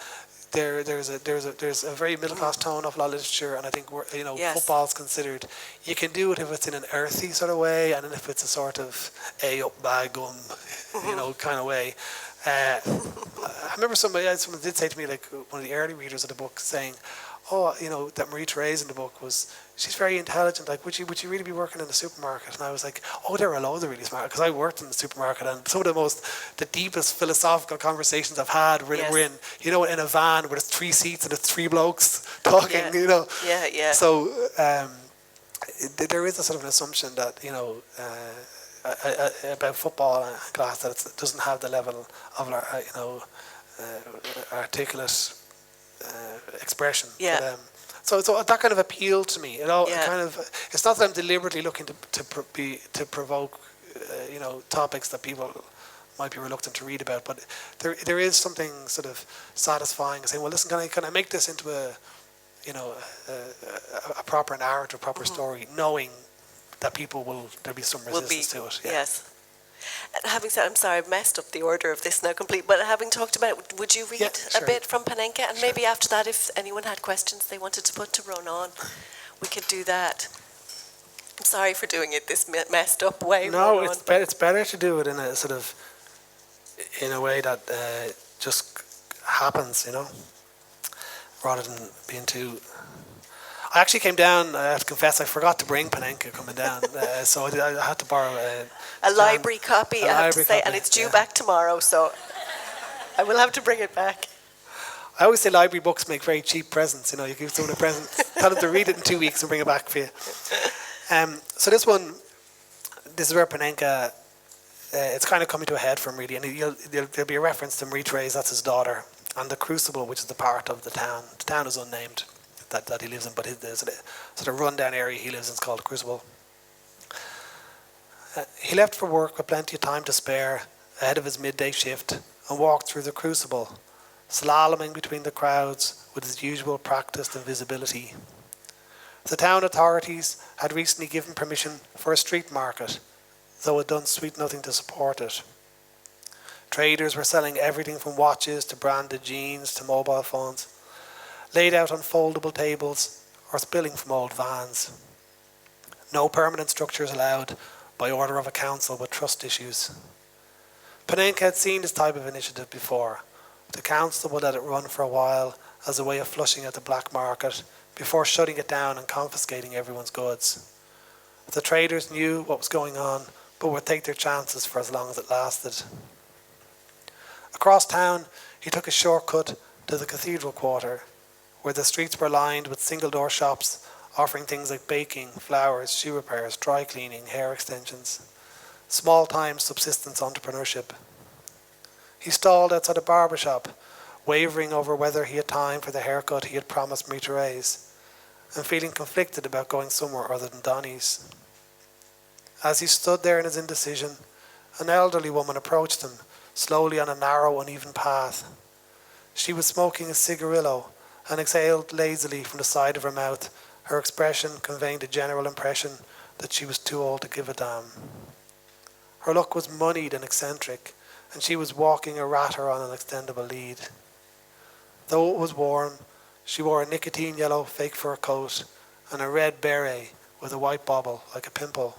there's a very middle class tone of a lot of literature, and I think football's considered. You can do it if it's in an earthy sort of way, and then if it's a sort of up bag you know, kind of way. I remember someone did say to me, like, one of the early readers of the book, saying, "Oh, you know, that Marie Therese in the book she's very intelligent. Like, would you really be working in the supermarket?" And I was like, "Oh, there are loads of really smart," because I worked in the supermarket, and some of the deepest philosophical conversations I've had were in, you know, in a van where there's 3 seats and there's 3 blokes talking, you know. Yeah, yeah. So there is a sort of an assumption that, you know, about football and class, that it doesn't have the level of, you know, articulate expression. Yeah. But, so that kind of appealed to me. It kind of, it's not that I'm deliberately looking to provoke, you know, topics that people might be reluctant to read about, but there is something sort of satisfying saying, well, listen, can I make this into a, you know, a proper narrative, proper story, knowing that there'll be some resistance to it. Yeah. Yes. And having said, I'm sorry, I've messed up the order of this now complete, but having talked about it, would you read a bit from Panenka? And maybe after that, if anyone had questions they wanted to put to Rónán, we could do that. sorry for doing it this messed up way. No, Ronan. it's better to do it in a sort of, in a way that just happens, you know, rather than being too... I actually came down, I have to confess, I forgot to bring Panenka coming down, so I had to borrow a library copy, I have to say, copy, and it's due back tomorrow, so I will have to bring it back. I always say library books make very cheap presents, you know, you give someone a present, tell them to read it in 2 weeks and bring it back for you. So this is where Panenka, it's kind of coming to a head for him really, and there'll be a reference to Marie-Therese, that's his daughter, and the Crucible, which is the part of the town is unnamed, that he lives in, but there's a sort of rundown area he lives in, it's called the Crucible. He left for work with plenty of time to spare ahead of his midday shift and walked through the Crucible, slaloming between the crowds with his usual practiced invisibility. The town authorities had recently given permission for a street market, though it done sweet nothing to support it. Traders were selling everything from watches to branded jeans to mobile phones, laid out on foldable tables or spilling from old vans. No permanent structures allowed by order of a council with trust issues. Panenka had seen this type of initiative before. The council would let it run for a while as a way of flushing out the black market before shutting it down and confiscating everyone's goods. The traders knew what was going on, but would take their chances for as long as it lasted. Across town, he took a shortcut to the cathedral quarter, where the streets were lined with single-door shops offering things like baking, flowers, shoe repairs, dry cleaning, hair extensions, small-time subsistence entrepreneurship. He stalled outside a barber shop, wavering over whether he had time for the haircut he had promised Marie-Therese, and feeling conflicted about going somewhere other than Donny's. As he stood there in his indecision, an elderly woman approached him, slowly on a narrow, uneven path. She was smoking a cigarillo and exhaled lazily from the side of her mouth, her expression conveying the general impression that she was too old to give a damn. Her look was moneyed and eccentric, and she was walking a ratter on an extendable lead. Though it was warm, she wore a nicotine yellow fake fur coat and a red beret with a white bauble like a pimple.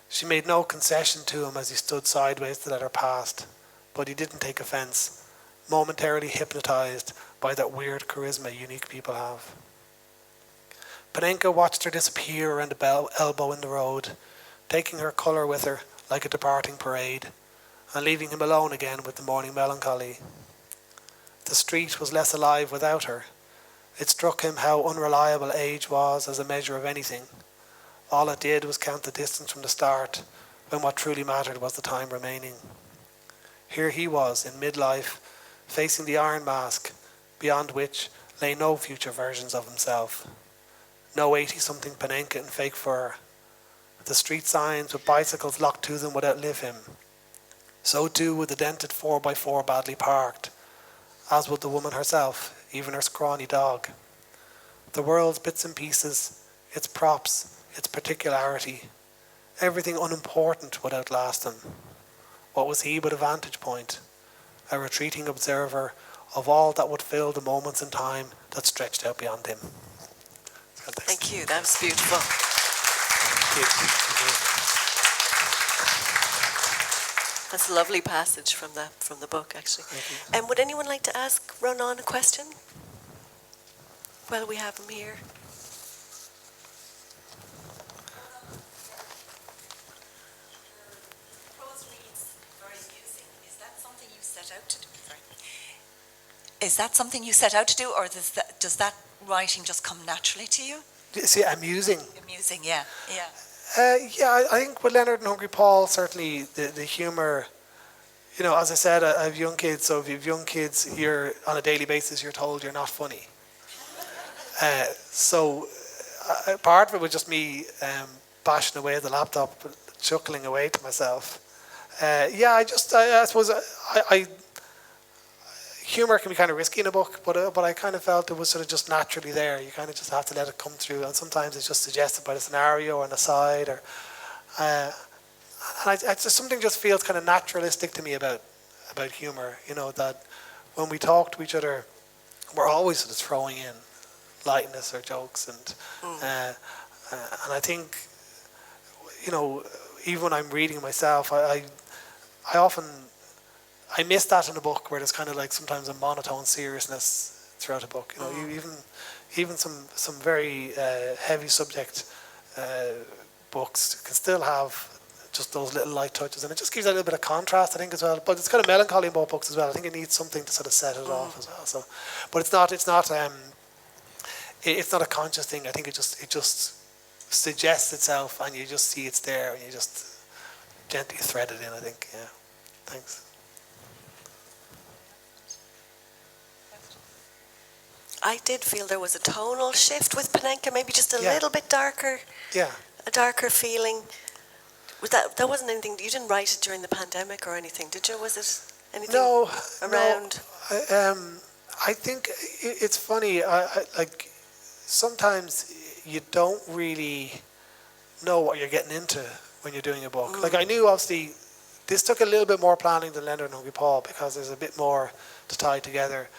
She made no concession to him as he stood sideways to let her past, but he didn't take offence, momentarily hypnotised by that weird charisma unique people have. Panenka watched her disappear around the elbow in the road, taking her colour with her like a departing parade, and leaving him alone again with the morning melancholy. The street was less alive without her. It struck him how unreliable age was as a measure of anything. All it did was count the distance from the start, when what truly mattered was the time remaining. Here he was, in midlife, facing the iron mask, beyond which lay no future versions of himself. No 80-something Panenka in fake fur. The street signs with bicycles locked to them would outlive him. So too would the dented 4x4 badly parked, as would the woman herself, even her scrawny dog. The world's bits and pieces, its props, its particularity, everything unimportant would outlast him. What was he but a vantage point, a retreating observer of all that would fill the moments in time that stretched out beyond him. Thank you, that was beautiful. That's a lovely passage from the book, actually. And would anyone like to ask Rónán a question? Well, we have him here. Prose reads very amusing. Is that something you set out to do? Sorry. Is that something you set out to do, or does that writing just come naturally to you? See, amusing. Amusing, yeah. Yeah, I think with Leonard and Hungry Paul, certainly the humour, you know, as I said, I have young kids, so if you have young kids, you're on a daily basis, you're told you're not funny. So part of it was just me bashing away at the laptop, chuckling away to myself. Yeah, I suppose humour can be kind of risky in a book, but I kind of felt it was sort of just naturally there. You kind of just have to let it come through, and sometimes it's just suggested by the scenario or an aside, or and something just feels kind of naturalistic to me about humour. You know, that when we talk to each other, we're always sort of throwing in lightness or jokes, and I think you know, even when I'm reading myself, I often miss that in a book where there's kind of like sometimes a monotone seriousness throughout a book. You know, even some very heavy subject books can still have just those little light touches, and it just gives a little bit of contrast, I think, as well. But it's kind of melancholy in both books as well. I think it needs something to sort of set it off as well. So, but it's not a conscious thing. I think it just suggests itself, and you just see it's there, and you just gently thread it in. I think, yeah. Thanks. I did feel there was a tonal shift with Panenka, maybe just a little bit darker. Yeah. A darker feeling. Was that wasn't anything, you didn't write it during the pandemic or anything, did you? Was it anything around? No. I think it's funny, like sometimes you don't really know what you're getting into when you're doing a book. Like I knew obviously this took a little bit more planning than Leonard and Hungry Paul because there's a bit more to tie together.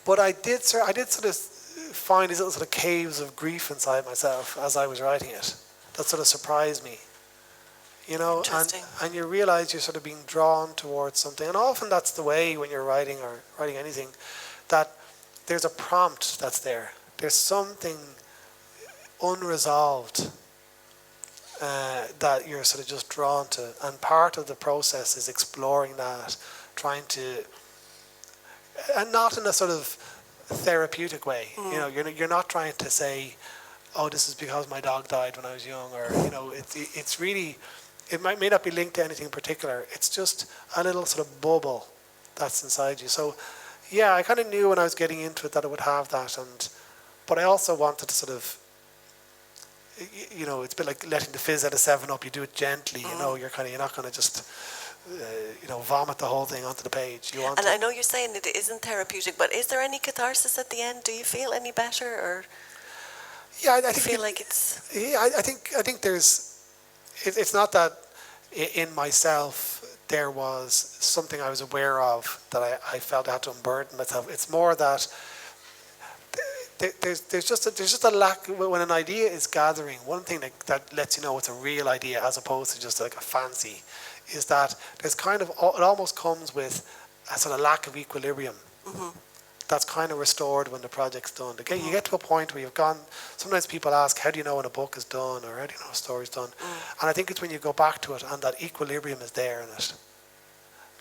But I did sort of find these little sort of caves of grief inside myself as I was writing it. That sort of surprised me, you know, and you realize you're sort of being drawn towards something. And often that's the way when you're writing or writing anything, that there's a prompt that's there. There's something unresolved that you're sort of just drawn to. And part of the process is exploring that, trying to, and not in a sort of therapeutic way. You know, you're not trying to say, oh, this is because my dog died when I was young, or, you know, it's really, it may not be linked to anything particular. It's just a little sort of bubble that's inside you. So, yeah, I kind of knew when I was getting into it that it would have that, but I also wanted to sort of, you know, it's a bit like letting the fizz out of 7-Up. You do it gently, you know, you're not going to just, you know, vomit the whole thing onto the page. You want and I know you're saying it isn't therapeutic, but is there any catharsis at the end? Do you feel any better, or? Yeah, I think feel like it's. Yeah, I think there's. It's not that in myself there was something I was aware of that I felt I had to unburden myself. It's more that there's just a lack when an idea is gathering. One thing that lets you know it's a real idea as opposed to just like a fancy is that there's kind of it almost comes with a sort of lack of equilibrium. That's kind of restored when the project's done. Again, you get to a point where you've gone. Sometimes people ask, "How do you know when a book is done?" or "How do you know a story's done?" And I think it's when you go back to it and that equilibrium is there in it.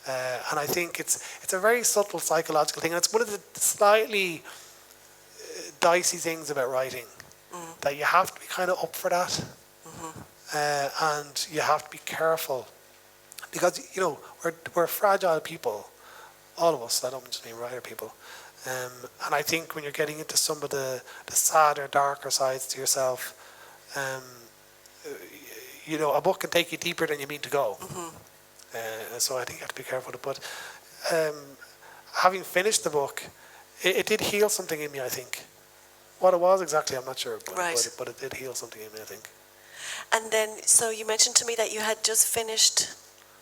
And I think it's a very subtle psychological thing. And it's one of the slightly dicey things about writing that you have to be kind of up for that, and you have to be careful because you know we're fragile people, all of us. I don't just mean writer people. And I think when you're getting into some of the sadder, darker sides to yourself, you know, a book can take you deeper than you mean to go. So I think you have to be careful. But having finished the book, it did heal something in me, I think. What it was exactly, I'm not sure. But it did heal something in me, I think. And then, so you mentioned to me that you had just finished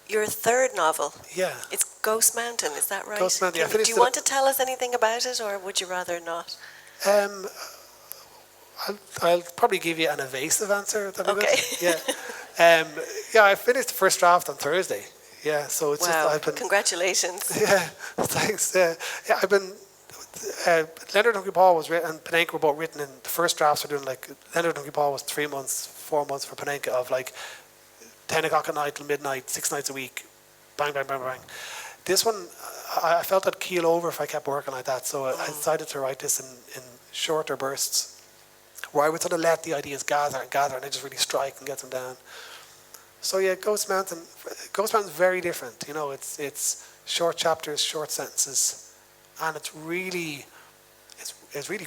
your third novel. Yeah. It's Ghost Mountain, is that right? Ghost Mountain, yeah. Do you want to tell us anything about it, or would you rather not? I'll probably give you an evasive answer. That'd be Okay. good. Yeah. Yeah, I finished the first draft on Thursday. Yeah, so it's wow. I've been... Congratulations. Yeah, thanks. Yeah, I've been... Leonard and Hungry Paul was written, and Panenka were both written in the first drafts. Were doing like Leonard and Hungry Paul was 3 months, 4 months for Panenka of like 10 o'clock at night till midnight, 6 nights a week, bang, bang, bang, bang. This one, I felt I'd keel over if I kept working like that, so I decided to write this in shorter bursts, where I would sort of let the ideas gather, and I just really strike and get them down. So yeah, Ghost Mountain's very different. You know, it's short chapters, short sentences, and it's really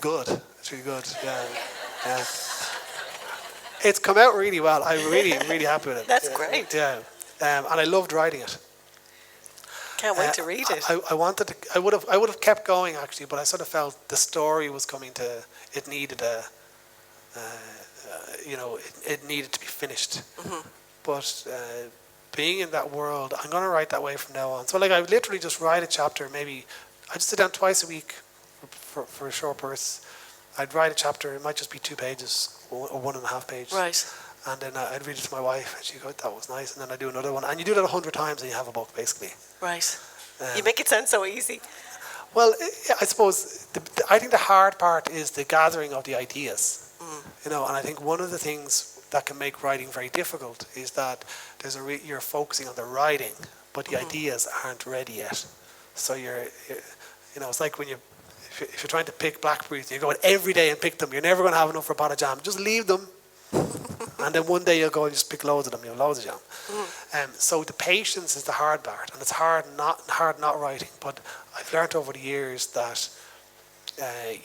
good. It's really good. Yeah. It's come out really well. I'm really happy with it. That's great. Yeah, and I loved writing it. Can't wait to read it. I would have kept going actually, but I sort of felt the story was coming to. It needed it needed to be finished. But being in that world, I'm going to write that way from now on. So like I would literally just write a chapter. Maybe I just sit down twice a week for a short burst. I'd write a chapter. It might just be 2 pages or 1.5 pages. Right. and then I'd read it to my wife, and she'd go, "That was nice," and then I'd do another one, and you do that 100 times, and you have a book basically. Right. You make it sound so easy. Well, I suppose I think the hard part is the gathering of the ideas. You know, and I think one of the things that can make writing very difficult is that you're focusing on the writing, but the ideas aren't ready yet. So it's like when if you're trying to pick blackberries, you go out every day and pick them. You're never going to have enough for a pot of jam. Just leave them, and then one day you'll go and just pick loads of them. You have loads of jam. So the patience is the hard part, and it's hard not writing. But I've learned over the years that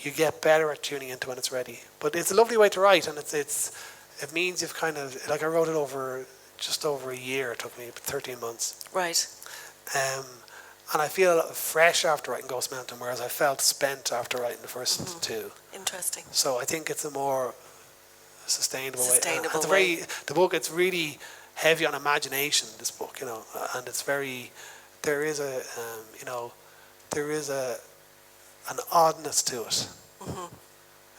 you get better at tuning into when it's ready. But it's a lovely way to write, and it means you've kind of, like, I wrote it just over a year. It took me 13 months. Right. And I feel fresh after writing Ghost Mountain, whereas I felt spent after writing the first two. Interesting. So I think it's a more sustainable way. The book, it's really heavy on imagination, this book, you know, and it's very, there is an oddness to it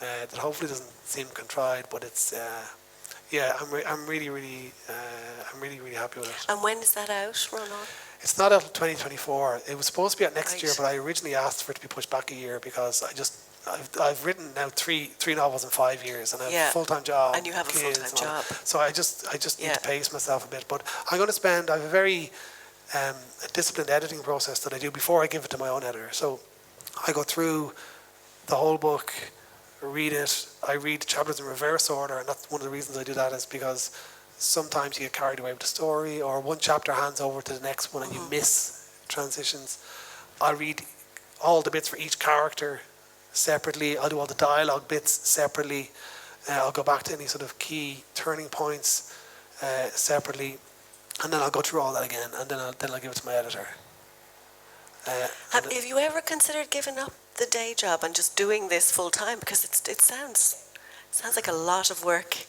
that hopefully doesn't seem contrived, but it's I'm really happy with it. And when is that out, Rónán? It's not out until 2024. It was supposed to be out next year, but I originally asked for it to be pushed back a year because I've written now three novels in 5 years, and I have a full-time job. And you have a full-time job. So I just need to pace myself a bit. But I have a very disciplined editing process that I do before I give it to my own editor. So I go through the whole book, read it. I read the chapters in reverse order, and that's one of the reasons I do that is because sometimes you get carried away with the story, or one chapter hands over to the next one and you miss transitions. I'll read all the bits for each character separately. I'll do all the dialogue bits separately. I'll go back to any sort of key turning points separately, and then I'll go through all that again, and then I'll give it to my editor. Have you ever considered giving up the day job and just doing this full time? Because it sounds like a lot of work.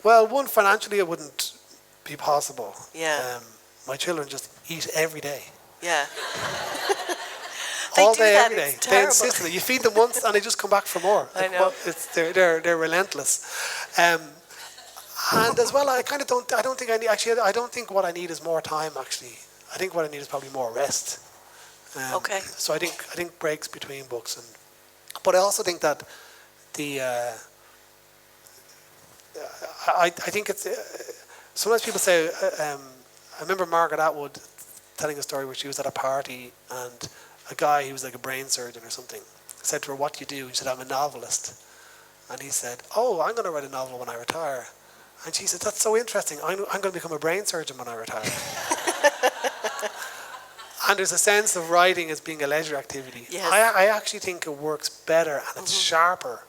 Well, one, financially it wouldn't be possible. Yeah. My children just eat every day. Yeah. All day, every day. It's they terrible. insist on it. You feed them once and they just come back for more. I know. They're relentless. And as well, I don't think what I need is more time, actually. I think what I need is probably more rest. Okay. So I think breaks between books, but I also think that I think it's sometimes people say I remember Margaret Atwood telling a story where she was at a party and a guy who was like a brain surgeon or something said to her, "What do you do?" And she said, "I'm a novelist." And he said, "Oh, I'm going to write a novel when I retire." And she said, "That's so interesting. I'm going to become a brain surgeon when I retire." And there's a sense of writing as being a leisure activity. Yes. I actually think it works better and it's sharper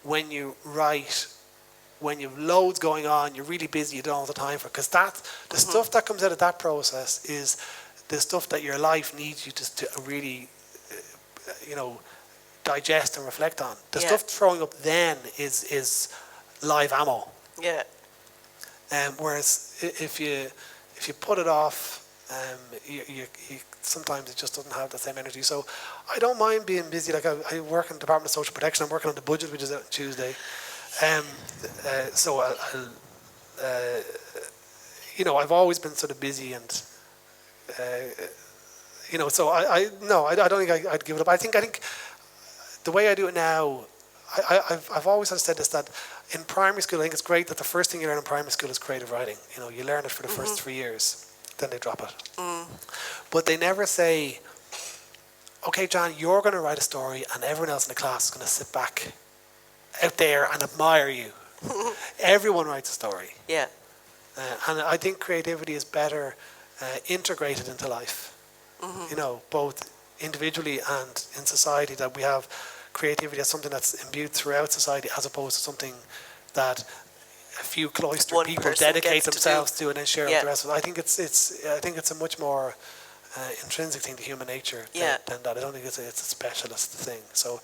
when you write, when you've loads going on, you're really busy, you don't have the time for it. Because the stuff that comes out of that process is the stuff that your life needs you to really, digest and reflect on. The stuff throwing up then is live ammo. Yeah. Whereas if you put it off, you sometimes it just doesn't have the same energy. So I don't mind being busy. Like I work in the Department of Social Protection. I'm working on the budget, which is out on Tuesday. So I've always been sort of busy, and so I don't think I'd give it up. I think the way I do it now, I've always said this, that in primary school, I think it's great that the first thing you learn in primary school is creative writing. You learn it for the first 3 years, then they drop it. But they never say, "Okay, John, you're going to write a story, and everyone else in the class is going to sit back out there and admire you." Everyone writes a story. Yeah. And I think creativity is better integrated into life. Both individually and in society, that we have creativity as something that's imbued throughout society, as opposed to something that a few cloistered people dedicate themselves to and then share with the rest of it. I think it's a much more intrinsic thing to human nature than that. I don't think it's a specialist thing. So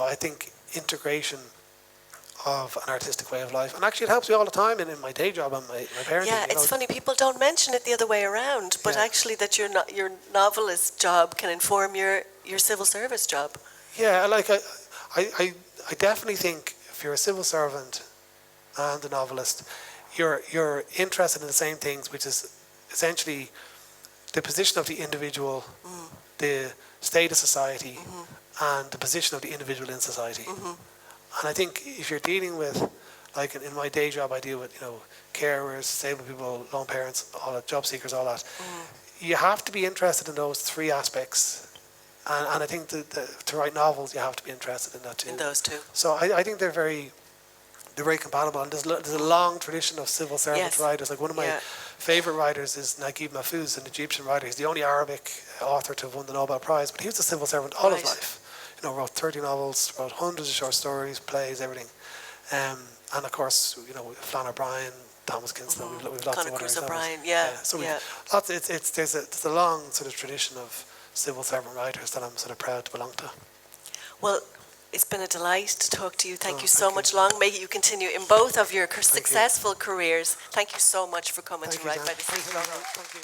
I think integration of an artistic way of life, and actually it helps me all the time in my day job and my parenting. Yeah, it's funny, people don't mention it the other way around, but actually that your novelist job can inform your civil service job. Yeah, like I definitely think if you're a civil servant, and the novelist, you're interested in the same things, which is essentially the position of the individual, the state of society, and the position of the individual in society. And I think if you're dealing with, like in my day job, I deal with, carers, disabled people, lone parents, all that, job seekers, all that. You have to be interested in those three aspects. And I think to write novels, you have to be interested in that too. In those two. So I think they're very compatible. And there's a long tradition of civil servant writers. Like one of my favourite writers is Naguib Mahfouz, an Egyptian writer. He's the only Arabic author to have won the Nobel Prize, but he was a civil servant all his life. Wrote 30 novels, wrote hundreds of short stories, plays, everything. And of course, Flann O'Brien, Thomas Kinsella, we've lots of others. O'Brien, So there's a long sort of tradition of civil servant writers that I'm sort of proud to belong to. Well, it's been a delight to talk to you. Thank you so much. Long may you continue in both of your successful careers. Thank you so much for coming to write by the Sea. Thank you.